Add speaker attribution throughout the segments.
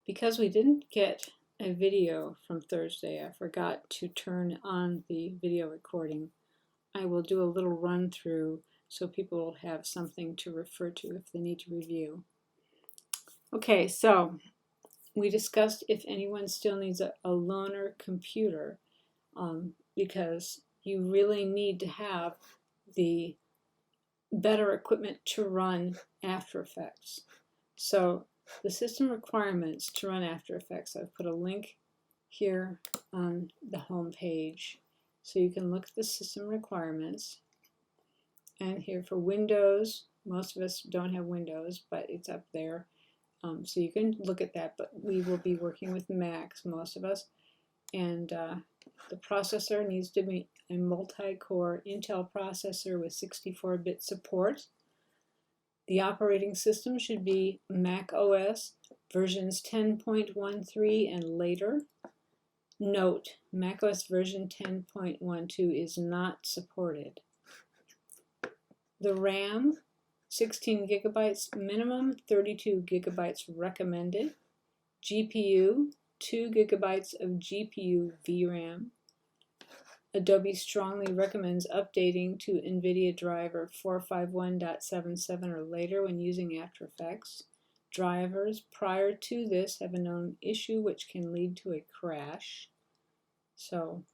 Speaker 1: Because we didn't get a video from Thursday, I forgot to turn on the video recording. I will do a little run through so people will have something to refer to if they need to review. Okay, so we discussed if anyone still needs a loaner computer because you really need to have the better equipment to run After Effects. So the system requirements to run After Effects, I've put a link here on the home page so you can look at the system requirements. And here for Windows, most of us don't have Windows, but it's up there. So you can look at that, but we will be working with Macs, most of us. And the processor needs to be a multi-core Intel processor with 64-bit support. The operating system should be Mac OS versions 10.13 and later. Note, Mac OS version 10.12 is not supported. The RAM, 16 gigabytes minimum, 32 gigabytes recommended. GPU, 2 gigabytes of GPU VRAM. Adobe strongly recommends updating to NVIDIA driver 451.77 or later when using After Effects. Drivers prior to this have a known issue which can lead to a crash. So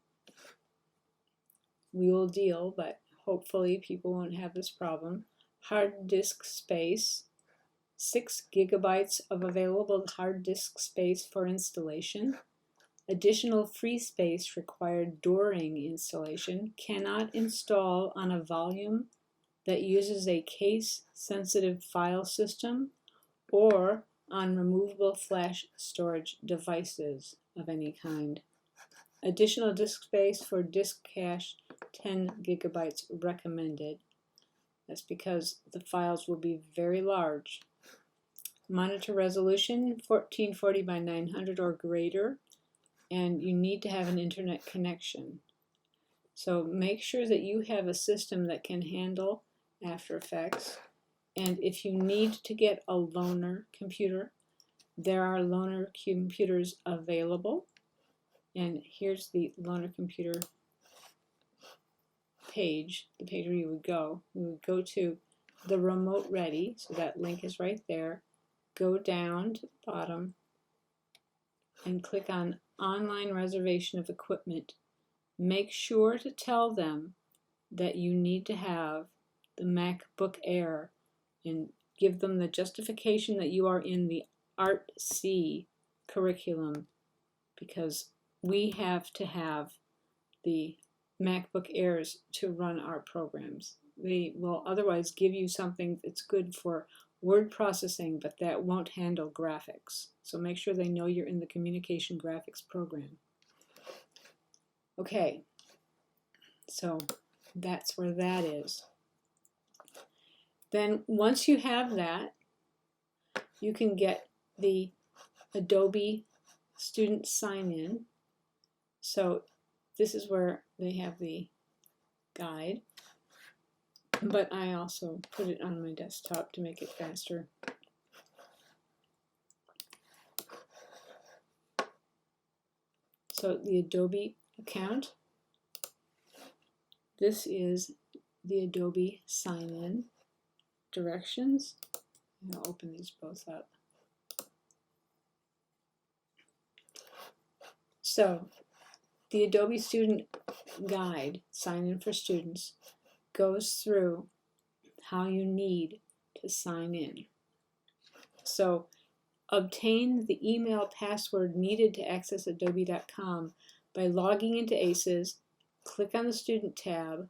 Speaker 1: we will deal, but hopefully people won't have this problem. Hard disk space, 6 gigabytes of available hard disk space for installation. Additional free space required during installation. Cannot install on a volume that uses a case-sensitive file system or on removable flash storage devices of any kind. Additional disk space for disk cache, 10 gigabytes recommended. That's because the files will be very large. Monitor resolution, 1440 by 900 or greater, and you need to have an internet connection. So make sure that you have a system that can handle After Effects. And if you need to get a loaner computer, there are loaner computers available. And here's the loaner computer page, the page where you would go. You would go to the Remote Ready, so that link is right there. Go down to the bottom and click on Online Reservation of Equipment. Make sure to tell them that you need to have the MacBook Air and give them the justification that you are in the Art C curriculum, because we have to have the MacBook Airs to run our programs. They will otherwise give you something that's good for word processing, but that won't handle graphics. So make sure they know you're in the communication graphics program. Okay, so that's where that is. Then once you have that, you can get the Adobe student sign-in. So this is where they have the guide, but I also put it on my desktop to make it faster. So the Adobe account, this is the Adobe sign-in directions. I'll open these both up. So the Adobe Student Guide, Sign In for Students, goes through how you need to sign in. So obtain the email password needed to access adobe.com by logging into ACES, click on the Student tab,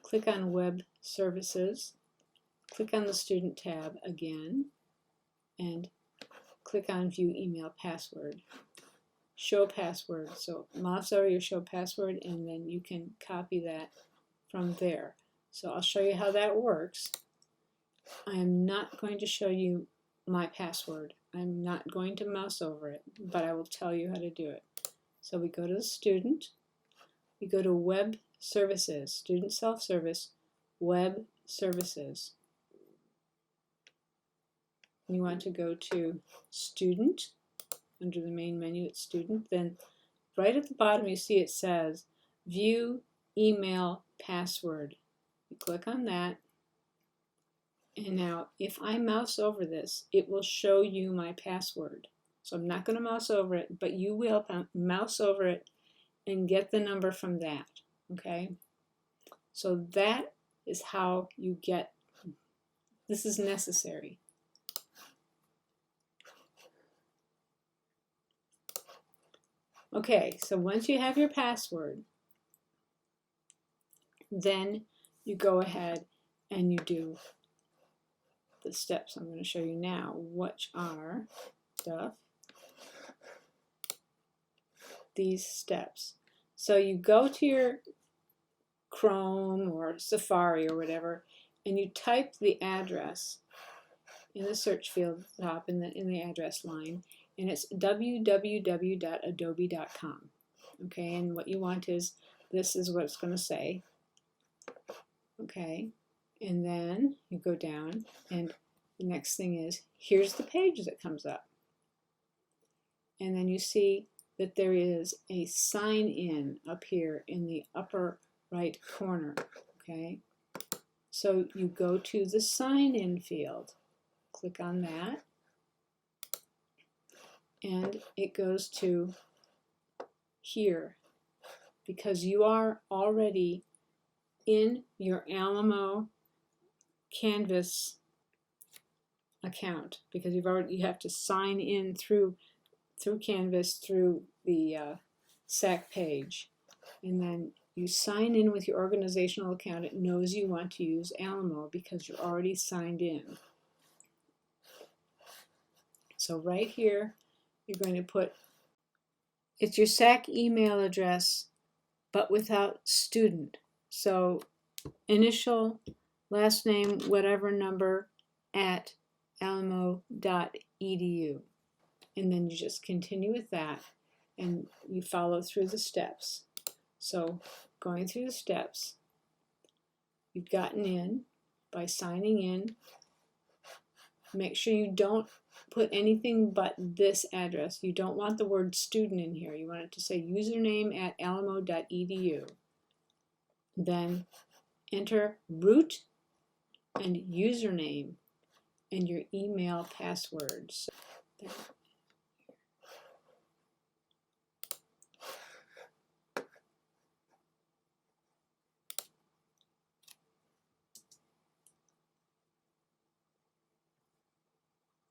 Speaker 1: click on Web Services, click on the Student tab again, and click on View Email Password. Show password. So mouse over your show password and then you can copy that from there. So I'll show you how that works. I am not going to show you my password. I'm not going to mouse over it, but I will tell you how to do it. So we go to the student, we go to Web Services, Student Self-Service, Web Services. You want to go to Student, under the main menu at student, then right at the bottom you see it says view email password. You click on that, and now if I mouse over this, it will show you my password. So I'm not going to mouse over it, but you will mouse over it and get the number from that. Okay? So that is how you get, this is necessary. Okay, so once you have your password, then you go ahead and you do the steps I'm going to show you now, which are these steps. So you go to your Chrome or Safari or whatever, and you type the address in the search field at the top in the address line, and it's www.adobe.com. Okay, and what you want is, this is what it's going to say. Okay, and then you go down, and the next thing is, here's the page that comes up. And then you see that there is a sign in up here in the upper right corner. Okay, so you go to the sign in field, click on that, and it goes to here because you are already in your Alamo Canvas account, because you have to sign in through Canvas through the SAC page, and then you sign in with your organizational account. It knows you want to use Alamo because you're already signed in. So right here you're going to put, it's your SAC email address but without student. So initial, last name, whatever number, at alamo.edu. And then you just continue with that, and you follow through the steps. So going through the steps, you've gotten in by signing in. Make sure you don't put anything but this address. You don't want the word student in here. You want it to say username at alamo.edu. Then enter root and username and your email password.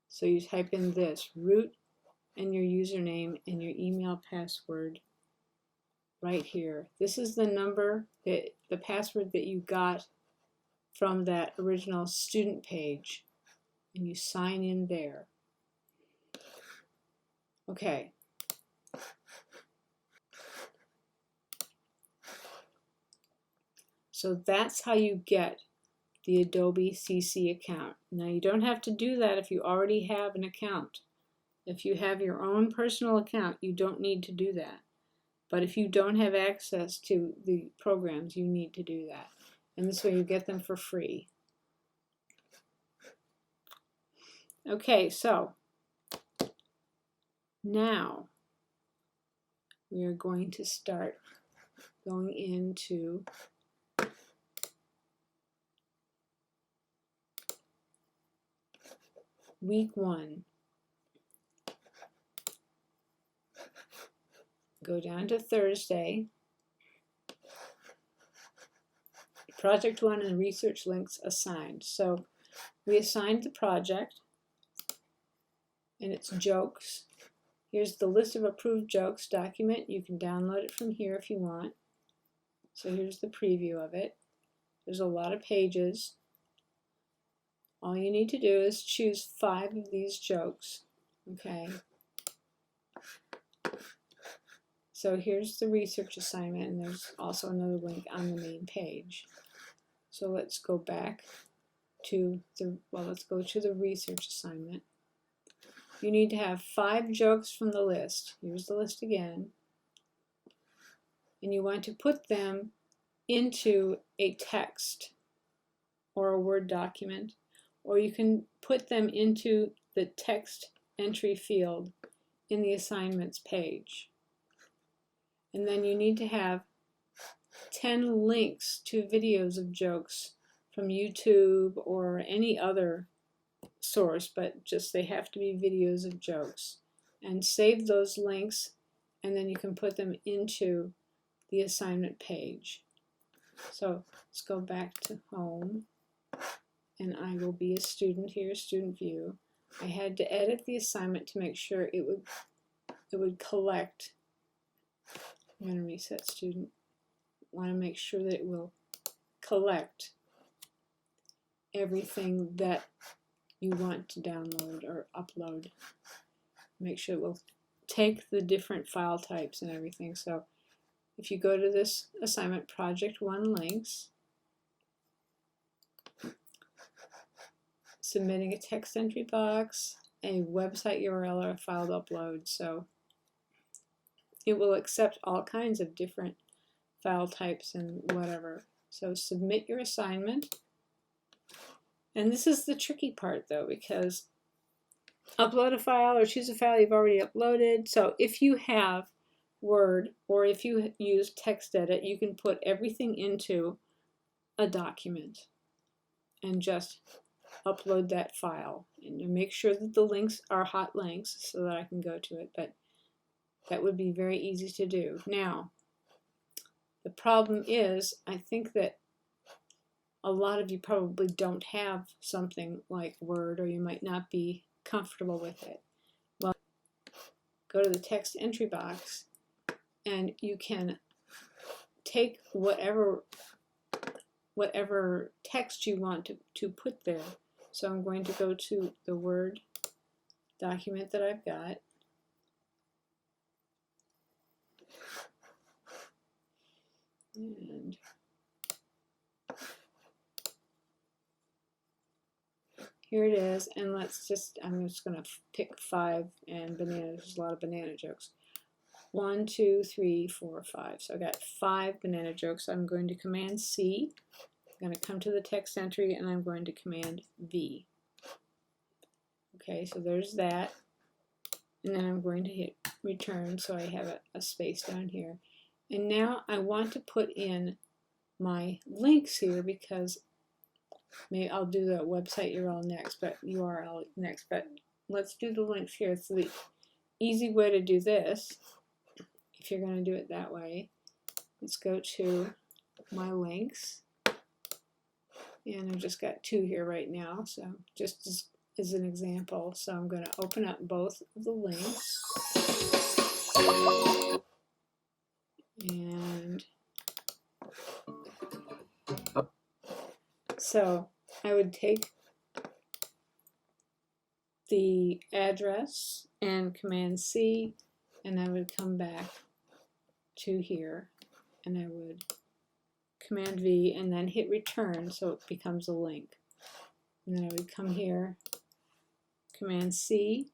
Speaker 1: So you type in this, root and your username and your email password right here. This is the number, the password that you got from that original student page, and you sign in there. Okay. So that's how you get the Adobe CC account. Now you don't have to do that if you already have an account. If you have your own personal account, you don't need to do that. But if you don't have access to the programs, you need to do that. And this way you get them for free. Okay, so now we are going to start going into week 1. Go down to Thursday. Project 1 and research links assigned. So we assigned the project, and it's jokes. Here's the list of approved jokes document. You can download it from here if you want. So here's the preview of it. There's a lot of pages. All you need to do is choose 5 of these jokes. Okay. So here's the research assignment, and there's also another link on the main page. So let's go back to let's go to the research assignment. You need to have 5 jokes from the list. Here's the list again. And you want to put them into a text or a Word document, or you can put them into the text entry field in the assignments page. And then you need to have 10 links to videos of jokes from YouTube or any other source, but just they have to be videos of jokes. And save those links, and then you can put them into the assignment page. So let's go back to home, and I will be a student here, student view. I had to edit the assignment to make sure it would collect. I'm going to reset student. I want to make sure that it will collect everything that you want to download or upload. Make sure it will take the different file types and everything. So if you go to this assignment, project 1 links, submitting a text entry box, a website URL, or a file to upload. So it will accept all kinds of different file types and whatever. So submit your assignment. And this is the tricky part though, because upload a file or choose a file you've already uploaded. So if you have Word or if you use TextEdit, you can put everything into a document and just upload that file. And make sure that the links are hot links so that I can go to it. But that would be very easy to do. Now, the problem is, I think that a lot of you probably don't have something like Word, or you might not be comfortable with it. Well, go to the text entry box, and you can take whatever text you want to put there. So I'm going to go to the Word document that I've got. And here it is, and I'm just going to pick 5 and bananas. There's a lot of banana jokes. 1, 2, 3, 4, 5. So I got 5 banana jokes. I'm going to Command C. I'm going to come to the text entry, and I'm going to Command V. Okay, so there's that. And then I'm going to hit return, so I have a space down here. And now I want to put in my links here, because maybe I'll do the website URL next, but let's do the links here. So the easy way to do this, if you're going to do it that way, let's go to my links. And I've just got 2 here right now, so just as an example. So I'm going to open up both of the links. And so I would take the address and Command C, and I would come back to here, and I would Command V and then hit return, so it becomes a link. And then I would come here, Command C,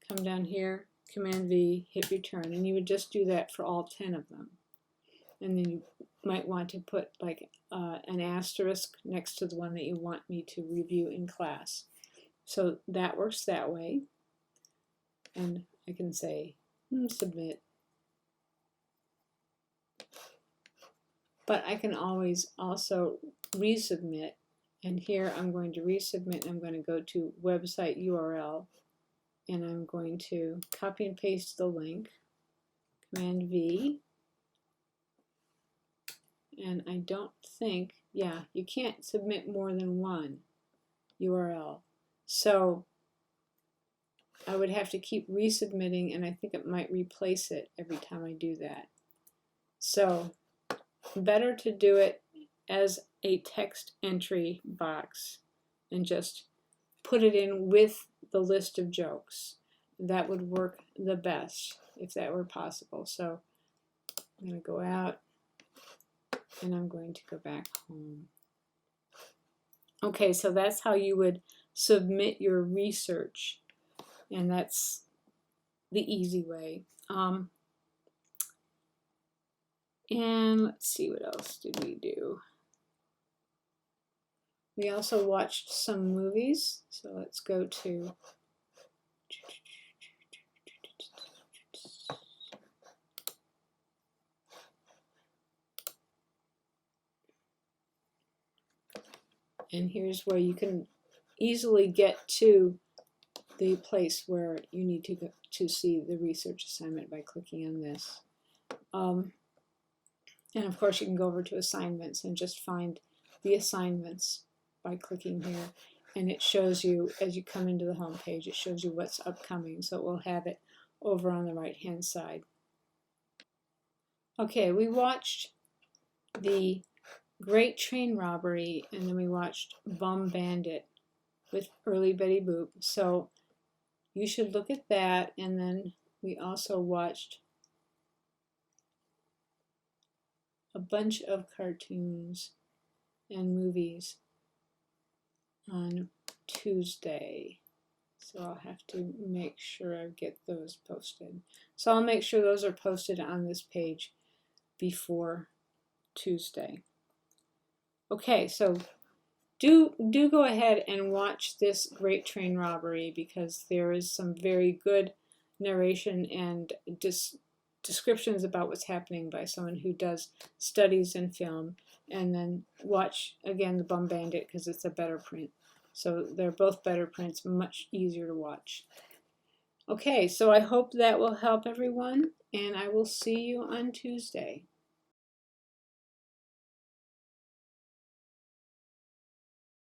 Speaker 1: come down here, Command V, hit return, and you would just do that for all 10 of them. And then you might want to put like an asterisk next to the one that you want me to review in class. So that works that way. And I can say submit. But I can always also resubmit. And here I'm going to resubmit. I'm going to go to website URL, and I'm going to copy and paste the link, Command V. And I don't think, yeah, you can't submit more than one URL. So I would have to keep resubmitting, and I think it might replace it every time I do that. So better to do it as a text entry box and just put it in with the list of jokes. That would work the best if that were possible. So I'm going to go out, and I'm going to go back home. Okay, so that's how you would submit your research, and that's the easy way. And let's see, what else did we do? We also watched some movies, so let's go to And here's where you can easily get to the place where you need to go to see the research assignment by clicking on this. And of course you can go over to assignments and just find the assignments by clicking here. And it shows you, as you come into the home page, it shows you what's upcoming. So it will have it over on the right hand side. Okay, we watched the Great Train Robbery, and then we watched Bum Bandit with Early Betty Boop. So you should look at that. And then we also watched a bunch of cartoons and movies on Tuesday. So I'll have to make sure I get those posted. So I'll make sure those are posted on this page before Tuesday. Okay, so do go ahead and watch this Great Train Robbery, because there is some very good narration and descriptions about what's happening by someone who does studies in film. And then watch again the Bum Bandit, because it's a better print. So they're both better prints, much easier to watch. Okay, so I hope that will help everyone, and I will see you on Tuesday.